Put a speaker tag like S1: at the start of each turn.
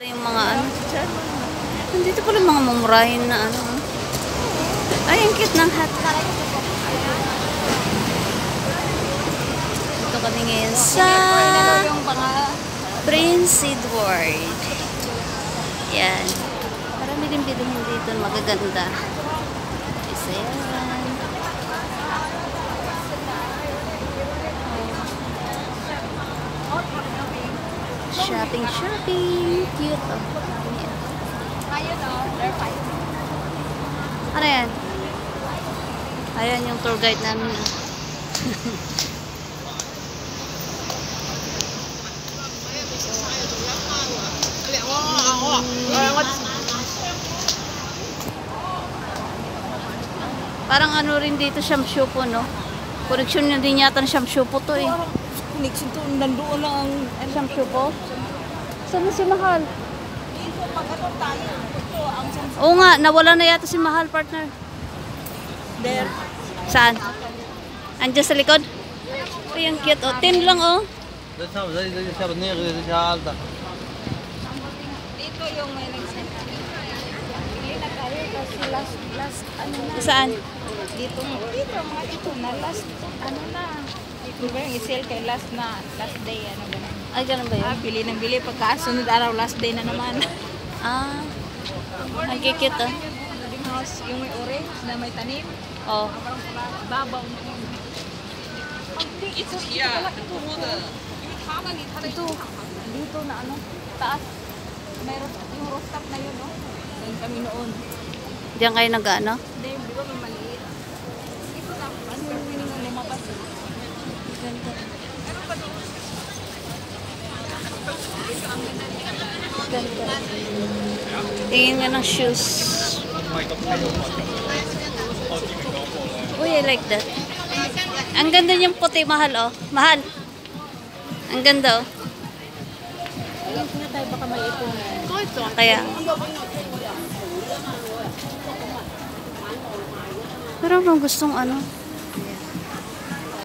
S1: Yung mga ano. Nandito pala mga mamurahin na ano. Ay, ang cute ng hat. Ito kami ngayon sa Prince Edward. Yan. Marami din bilhin dito. Magaganda. Isa yan. Shopping. Cute. Oh. Ano yan? Ayan yung tour guide namin. Parang ano rin dito, Shamshupo, no? Koneksyon nyo din yata ng Shamshupo to eh.
S2: Connection to, nandoon lang ang
S1: Shamshupo? Saan na si Mahal?
S2: dito pag ano tayo. Ito ang
S1: Oo nga, nawala na yata si Mahal, partner.
S2: there.
S1: Saan? Andiyan sa likod? Ay, ang cute, oh. 10 lang, oh.
S2: Dito yung may nagset. Pili na tayo kasi last ano na.
S1: Saan?
S2: Dito mga dito na last ano na. Ito ba yung i-sale kay last day ano ba?
S1: Ay, ganun ba yun?
S2: Bili ng bili pagkasunod araw last day na naman.
S1: Ah, ang cute, oh.
S2: Yung house, yung may orange na may tanim.
S1: Oh.
S2: Babaw na yun. Ito. Dito na ano, taas. Mayroon yung rooftop na yun, no? Doon kami noon.
S1: Diyan kayo nag-ano?
S2: Hindi, di ba may maliit? Ito na, ano yung pinino lumabas?
S1: Ganda. Tingin nga ng shoes. Uy, I like that. Ang ganda niyang puti, Mahal, oh. Mahal. Ang ganda, oh.
S2: Alam ko na tayo, baka may ipon.
S1: Kaya. Pero bang gustong ano?